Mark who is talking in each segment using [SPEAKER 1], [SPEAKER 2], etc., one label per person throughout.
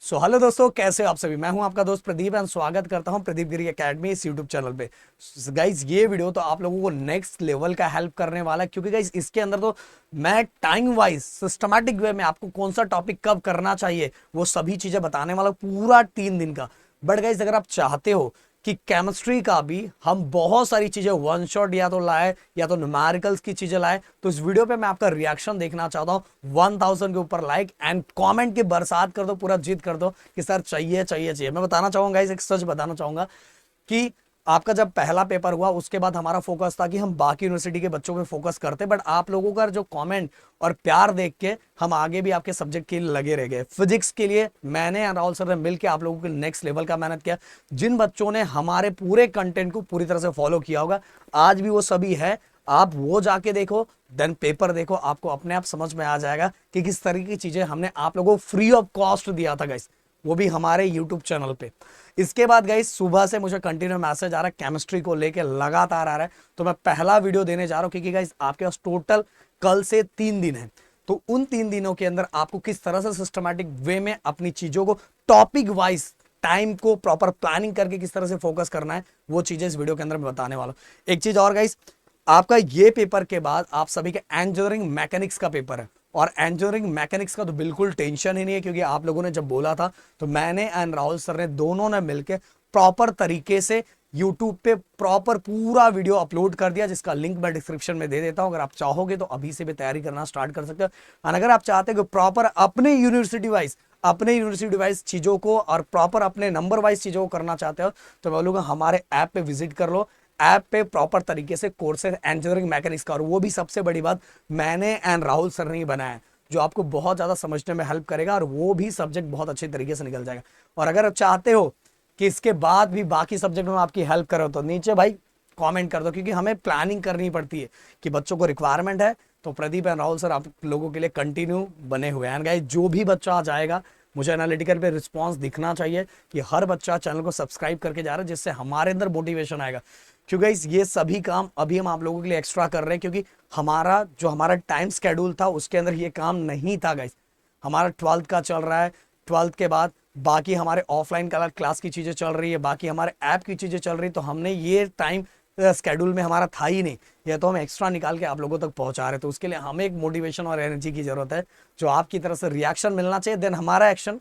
[SPEAKER 1] Hello दोस्तों, कैसे हो आप सभी। मैं हूं आपका दोस्त प्रदीप एंड स्वागत करता हूं प्रदीप गिरी एकेडमी इस यूट्यूब चैनल पे। गाइज ये वीडियो तो आप लोगों को नेक्स्ट लेवल का हेल्प करने वाला है, क्योंकि गाइज इसके अंदर तो मैं टाइम वाइज सिस्टमैटिक वे में आपको कौन सा टॉपिक कब करना चाहिए वो सभी चीजें बताने वाला हूं, पूरा 3 दिन का। बट गाइज अगर आप चाहते हो कि केमिस्ट्री का भी हम बहुत सारी चीजें वन शॉट या तो लाए या तो न्यूमेरिकल्स की चीजें लाए, तो इस वीडियो पे मैं आपका रिएक्शन देखना चाहता हूं। 1000 के ऊपर लाइक एंड कमेंट की बरसात कर दो, पूरा जीत कर दो कि सर चाहिए चाहिए चाहिए। मैं बताना चाहूंगा, एक सच बताना चाहूंगा कि आपका जब पहला पेपर हुआ उसके बाद हमारा फोकस था कि हम बाकी यूनिवर्सिटी के बच्चों पे फोकस करते, बट आप लोगों का जो कमेंट और प्यार देख के हम आगे भी आपके सब्जेक्ट के लिए लगे रह गए। फिजिक्स के लिए मैंने और राहुल सर ने मिलकर आप लोगों के नेक्स्ट लेवल का मेहनत किया। जिन बच्चों ने हमारे पूरे कंटेंट को पूरी तरह से फॉलो किया होगा, आज भी वो सभी है। आप वो जाके देखो, देन पेपर देखो, आपको अपने आप समझ में आ जाएगा कि किस तरीके की चीजें हमने आप लोगों को फ्री ऑफ कॉस्ट दिया था गाइस, वो भी हमारे यूट्यूब चैनल पे। इसके बाद गाइस सुबह से मुझे कंटिन्यू मैसेज आ रहा है, केमिस्ट्री को लेके लगातार आ रहा है, तो मैं पहला वीडियो देने जा रहा हूं, क्योंकि गाइस आपके पास टोटल कल से 3 दिन है। तो उन 3 दिनों के अंदर आपको किस तरह से सिस्टमैटिक वे में अपनी चीजों को टॉपिक वाइज टाइम को प्रॉपर प्लानिंग करके किस तरह से फोकस करना है, वो चीजें इस वीडियो के अंदर मैं बताने वाला हूं। एक चीज और गाइस, आपका ये पेपर के बाद आप सभी के इंजीनियरिंग मैकेनिक्स का पेपर है, और इंजीनियरिंग मैकेनिक्स का तो बिल्कुल टेंशन ही नहीं है, क्योंकि आप लोगों ने जब बोला था तो मैंने एंड राहुल सर ने दोनों ने मिलकर प्रॉपर तरीके से यूट्यूब पे प्रॉपर पूरा वीडियो अपलोड कर दिया, जिसका लिंक मैं डिस्क्रिप्शन में दे देता हूं। अगर आप चाहोगे तो अभी से भी तैयारी करना स्टार्ट कर सकते हो। और अगर आप चाहते हो कि प्रॉपर अपने यूनिवर्सिटी वाइज चीजों को और प्रॉपर अपने नंबर वाइज चीजों को करना चाहते हो, तो मैं बोलूंगा हमारे ऐप पे विजिट कर लो। ऐप पे प्रॉपर तरीके से कोर्सेज इंजीनियरिंग मैकेनिक्स का, और वो भी सबसे बड़ी बात मैंने एंड राहुल सर ने ही बनाया है, जो आपको बहुत ज्यादा समझने में हेल्प करेगा, और वो भी सब्जेक्ट बहुत अच्छे तरीके से निकल जाएगा। और अगर आप चाहते हो कि इसके बाद भी बाकी सब्जेक्ट में आपकी हेल्प करो, तो नीचे भाई कमेंट कर दो, क्योंकि हमें प्लानिंग करनी पड़ती है कि बच्चों को रिक्वायरमेंट है। तो प्रदीप एंड राहुल सर आप लोगों के लिए कंटिन्यू बने हुए हैं गाइस। जो भी बच्चा आ जाएगा, मुझे एनालिटिकल पे रिस्पांस दिखना चाहिए कि हर बच्चा चैनल को सब्सक्राइब करके जा रहा है, जिससे हमारे अंदर मोटिवेशन आएगा। क्योंकि ये सभी काम अभी हम आप लोगों के लिए एक्स्ट्रा कर रहे हैं, क्योंकि हमारा टाइम स्केड्यूल था उसके अंदर ये काम नहीं था गाइस। हमारा 12th का चल रहा है, 12th के बाद बाकी हमारे ऑफलाइन क्लास की चीजें चल रही है, बाकी हमारे ऐप की चीजें चल रही, तो हमने ये टाइम स्केड्यूल में हमारा था ही नहीं। ये तो हम एक्स्ट्रा निकाल के आप लोगों तक पहुंचा रहे, तो उसके लिए हमें एक मोटिवेशन और एनर्जी की जरूरत है, जो आपकी तरफ से रिएक्शन मिलना चाहिए, देन हमारा एक्शन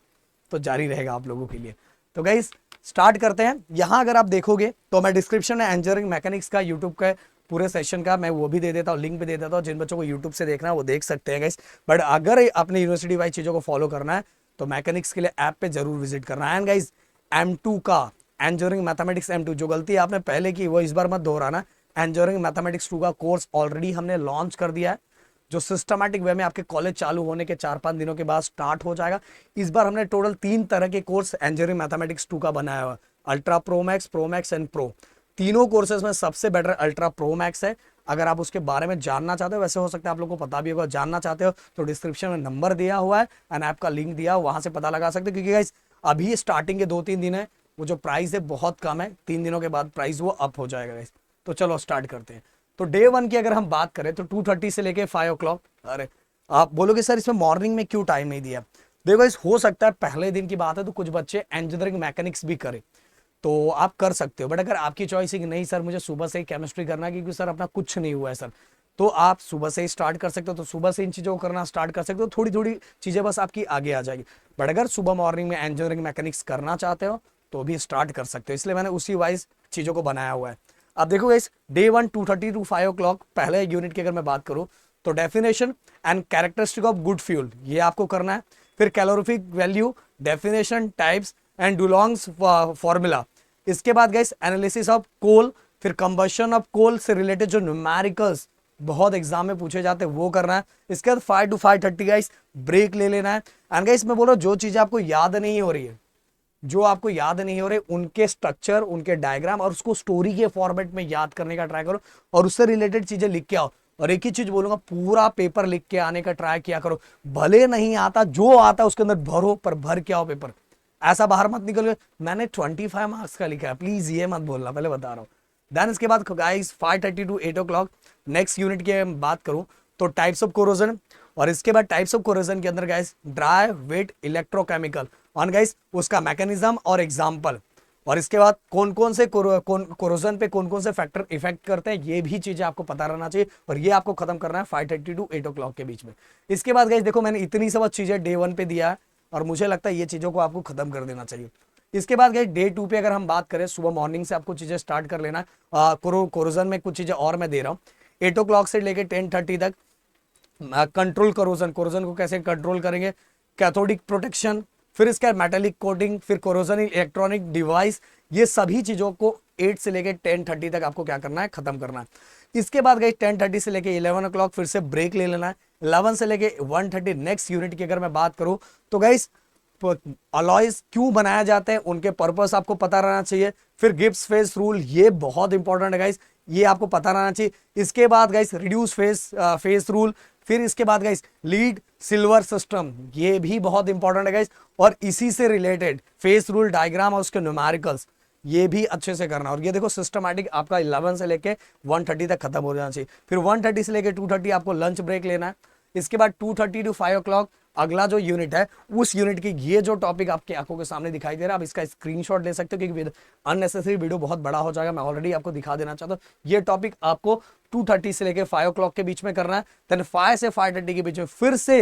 [SPEAKER 1] तो जारी रहेगा आप लोगों के लिए। तो गाइस स्टार्ट करते हैं। यहां अगर आप देखोगे तो मैं डिस्क्रिप्शन में इंजीनियरिंग मैकेनिक्स का यूट्यूब का पूरे सेशन का मैं वो भी दे देता हूँ, लिंक भी दे देता हूँ। जिन बच्चों को यूट्यूब से देखना है वो देख सकते हैं गाइस। बट अगर अपनी यूनिवर्सिटी वाइज चीजों को फॉलो करना है तो मैकेनिक्स के लिए ऐप पे जरूर विजिट करना है। एंड गाइस M2 का इंजीनियरिंग मैथमेटिक्स M2, जो गलती आपने पहले की वो इस बार मत दोहराना। इंजीनियरिंग मैथमेटिक्स 2 का कोर्स ऑलरेडी हमने लॉन्च कर दिया है, जो सिस्टमैटिक वे में आपके कॉलेज चालू होने के 4-5 दिनों के बाद स्टार्ट हो जाएगा। इस बार हमने टोटल 3 तरह के कोर्स इंजीनियरिंग मैथमेटिक्स 2 का बनाया हुआ, ultra pro max and pro. तीनों कोर्सेज में सबसे बेटर अल्ट्रा प्रो मैक्स है। अगर आप उसके बारे में जानना चाहते हो, वैसे हो सकता है आप लोगों को पता भी होगा, जानना चाहते हो तो डिस्क्रिप्शन में नंबर दिया हुआ है एंड ऐप का लिंक दिया, वहां से पता लगा सकते हो। क्योंकि गाइस अभी स्टार्टिंग के 2-3 दिन है, वो जो प्राइस है बहुत कम है, 3 दिनों के बाद प्राइस वो अप हो जाएगा गाइस। तो चलो स्टार्ट करते हैं। तो डे 1 की अगर हम बात करें तो 2:30 से लेके 5 o'clock। अरे आप बोलोगे सर इसमें मॉर्निंग में क्यों टाइम नहीं दिया। देखो इस हो सकता है पहले दिन की बात है तो कुछ बच्चे इंजीनियरिंग मैकेनिक्स भी करें, तो आप कर सकते हो। बट अगर आपकी चॉइस है कि नहीं सर मुझे सुबह से ही केमिस्ट्री करना है, क्योंकि सर अपना कुछ नहीं हुआ है सर, तो आप सुबह से ही स्टार्ट कर सकते हो। तो सुबह से इन चीजों को करना स्टार्ट कर सकते हो, थोड़ी थोड़ी चीजें बस आपकी आगे आ जाएगी। बट अगर सुबह मॉर्निंग में इंजीनियरिंग मैकेनिक्स करना चाहते हो तो भी स्टार्ट कर सकते हो, इसलिए मैंने उसी वाइज चीजों को बनाया हुआ है। अब देखो इस डे 1 2:30 to 5 o'clock पहले यूनिट की अगर मैं बात करूं तो definition and characteristic of good fuel ये आपको करना है। फिर calorific value, definition, types and Dulong's formula. इसके बाद गाइस एनालिसिस ऑफ कोल, फिर कंबशन ऑफ कोल से रिलेटेड जो न्यूमेरिकल्स बहुत एग्जाम में पूछे जाते हैं वो करना है। इसके बाद 5 to 5:30 गाइस ब्रेक ले लेना है। एंड गाइस मैं बोल रहा हूं जो चीजें आपको याद नहीं हो रही है, जो आपको याद नहीं हो रहे, उनके स्ट्रक्चर, उनके डायग्राम और उसको स्टोरी के फॉर्मेट में याद करने का ट्राई करो, और उससे रिलेटेड चीजें लिख के आओ। और एक ही चीज बोलूंगा, पूरा पेपर लिख के आने का ट्राई किया करो। भले नहीं आता, जो आता है उसके अंदर भरो, पर भर के आओ पेपर। ऐसा बाहर मत निकल मैंने 25 मार्क्स का लिखा है, प्लीज ये मत बोलना, पहले बता रहा हूँ। देन इसके बाद guys 5:30 to 8 o'clock next unit की बात करूं तो टाइप्स ऑफ कोरोजन, और इसके बाद टाइप्स ऑफ कोरोजन के अंदर गाइस ड्राई, वेट, इलेक्ट्रोकेमिकल और गाइस उसका मैकेनिज्म और एग्जाम्पल, और इसके बाद कौन कौन से कोरोजन पे कौन कौन से फैक्टर इफेक्ट करते हैं, ये भी चीजें आपको पता रहना चाहिए, और ये आपको खत्म करना है 5:30 टू 8 o'clock के बीच में। इसके बाद गाइस देखो मैंने इतनी सब चीजें डे 1 पे दिया है, और मुझे लगता है ये चीजों को आपको खत्म कर देना चाहिए। इसके बाद गाइस डे 2 पे अगर हम बात करें, सुबह मॉर्निंग से आपको चीजें स्टार्ट कर लेना है। कोरोजन में कुछ चीजें और मैं दे रहा हूँ, 8 o'clock से लेके 10:30 तक कंट्रोल कोरोजन, कोरोजन को कैसे कंट्रोल करेंगे, कैथोडिक प्रोटेक्शन, फिर इसका मेटालिक कोटिंग, फिर कोरोजन इलेक्ट्रॉनिक डिवाइस, ये सभी चीजों को 8 से लेके 10:30 तक आपको क्या करना है, खत्म करना है। इसके बाद गई 10:30 से लेके 11 o'clock फिर से ब्रेक ले लेना है। 11 से लेके 1:30 नेक्स्ट यूनिट की अगर मैं बात करूं तो गाइस अलॉयज क्यों बनाया जाते हैं, उनके पर्पस आपको पता रहना चाहिए। फिर गिब्स फेस रूल, ये बहुत इंपॉर्टेंट है गाइस, ये आपको पता रहना चाहिए। इसके बाद गाइस रिड्यूस फेस रूल, फिर इसके बाद गाइस लीड सिल्वर सिस्टम, ये भी बहुत इंपॉर्टेंट है गाइस, और इसी से रिलेटेड फेस रूल डायग्राम और उसके न्यूमेरिकल्स, ये भी अच्छे से करना। और ये देखो सिस्टमैटिक आपका 11 से लेके 1:30 तक खत्म हो जाना चाहिए। फिर 1:30 से लेके 2:30 आपको लंच ब्रेक लेना है। इसके बाद 2:30 टू 5 o'clock अगला जो यूनिट है, उस यूनिट की ये जो टॉपिक आपकी आंखों के सामने दिखाई दे रहा है, आप इसका स्क्रीनशॉट ले सकते हो, क्योंकि अननेसेसरी वीडियो बहुत बड़ा हो जाएगा, मैं ऑलरेडी आपको दिखा देना चाहता हूँ। ये टॉपिक आपको 2:30 से लेके 5 o'clock के बीच में करना है। देन 5 से 5:30 के बीच में फिर से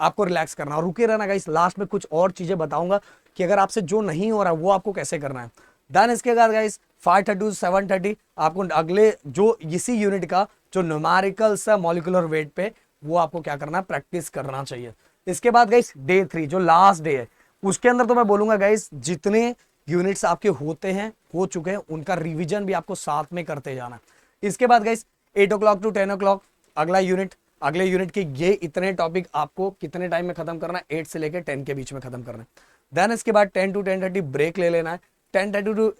[SPEAKER 1] आपको रिलैक्स करना, और रुके रहना गाइस, लास्ट में कुछ और चीजें बताऊंगा कि अगर आपसे जो नहीं हो रहा है वो आपको कैसे करना है। देन इसके बाद गाइस 5:30 से 7:30 आपको अगले जो इसी यूनिट का जो न्यूमेरिकल्स है मॉलिक्यूलर वेट पे, वो आपको क्या करना है, प्रैक्टिस करना चाहिए। इसके बाद गाइस डे 3 जो लास्ट डे है, उसके अंदर तो मैं बोलूंगा गाइस जितने यूनिट्स आपके होते हैं, हो चुके हैं, उनका रिवीजन भी आपको साथ में करते जाना। इसके बाद गाइस 8 o'clock टू 10 o'clock अगला यूनिट, अगले यूनिट के ये इतने टॉपिक आपको कितने टाइम में खत्म करना है, 8 से लेकर 10 के बीच में खत्म करना है। देन इसके बाद 10 टू 10:30 ब्रेक ले लेना है। 10:30 टू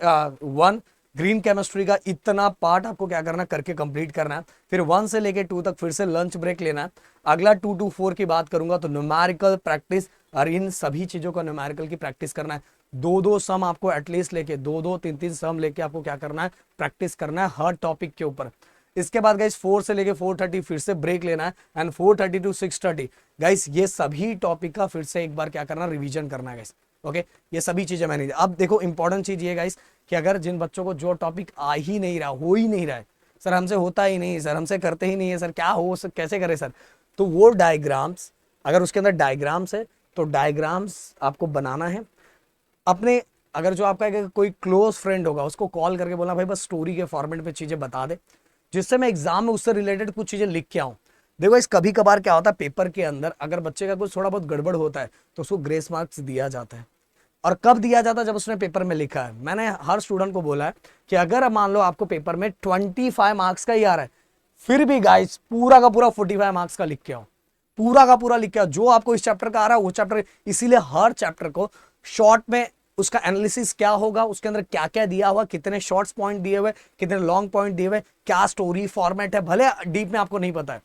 [SPEAKER 1] 1 ग्रीन केमिस्ट्री का इतना पार्ट आपको क्या करना, करके कंप्लीट करना है। फिर 1 से लेके 2 तक फिर से लंच ब्रेक लेना है। अगला 2 टू 4 की बात करूंगा तो न्यूमेरिकल प्रैक्टिस, और इन सभी चीजों का न्यूमेरिकल की प्रैक्टिस करना है। 2-2 सम आपको एटलीस्ट लेके 2-2 3-3 सम लेके आपको क्या करना है, प्रैक्टिस करना है हर टॉपिक के ऊपर। इसके बाद गाइस 4 से लेके 4:30 फिर से ब्रेक लेना है, एंड 4:30 टू 6:30 गाइस ये सभी टॉपिक का फिर से एक बार क्या करना, रिवीजन करना है गाइस। ओके, ये सभी चीजें मैंने दी। अब देखो इंपॉर्टेंट चीज ये गाइस कि अगर जिन बच्चों को जो टॉपिक आ ही नहीं रहा, हो ही नहीं रहा है, सर हमसे होता ही नहीं, सर हमसे करते ही नहीं है, सर क्या हो, सर कैसे करें सर, तो वो डायग्राम्स, अगर उसके अंदर डायग्राम्स है तो डायग्राम्स आपको बनाना है अपने। अगर जो आपका कोई क्लोज फ्रेंड होगा उसको कॉल करके बोलना भाई बस स्टोरी के फॉर्मेट पे चीजें बता दे, जिससे मैं एग्जाम में उससे रिलेटेड कुछ चीजें लिख के आऊं। देखो इस कभी कभार क्या होता है, पेपर के अंदर अगर बच्चे का कुछ थोड़ा बहुत गड़बड़ होता है तो उसको ग्रेस मार्क्स दिया जाता है। और कब दिया जाता है, जब उसने पेपर में लिखा है। मैंने हर स्टूडेंट को बोला है कि अगर मान लो आपको पेपर में 25 मार्क्स का ही आ रहा है, फिर भी गाइस पूरा का पूरा 45 मार्क्स का लिख के आओ, पूरा का पूरा लिख के आओ। जो आपको इस चैप्टर का आ रहा है वो चैप्टर, इसीलिए हर चैप्टर को शॉर्ट में उसका एनालिसिस क्या होगा, उसके अंदर क्या क्या दिया हुआ, कितने शॉर्ट्स पॉइंट दिए हुए, कितने लॉन्ग पॉइंट दिए हुए, क्या स्टोरी फॉर्मेट है, भले डीप में आपको नहीं पता है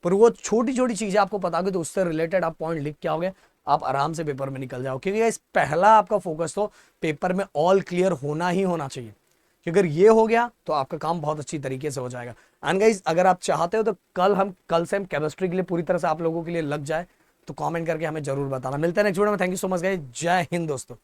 [SPEAKER 1] पर वो छोटी छोटी चीजें आपको पता होगी, तो उससे रिलेटेड आप पॉइंट लिख के आओगे, आप आराम से पेपर में निकल जाओ। क्योंकि इस पहला आपका फोकस तो पेपर में ऑल क्लियर होना ही होना चाहिए, कि अगर ये हो गया तो आपका काम बहुत अच्छी तरीके से हो जाएगा। एंड गाइस अगर आप चाहते हो तो कल से हम केमिस्ट्री के लिए पूरी तरह से आप लोगों के लिए लग जाए, तो कमेंट करके हमें जरूर बताना। मिलते हैं नेक्स्ट वीडियो में। Thank you so much guys, जय हिंद दोस्तों।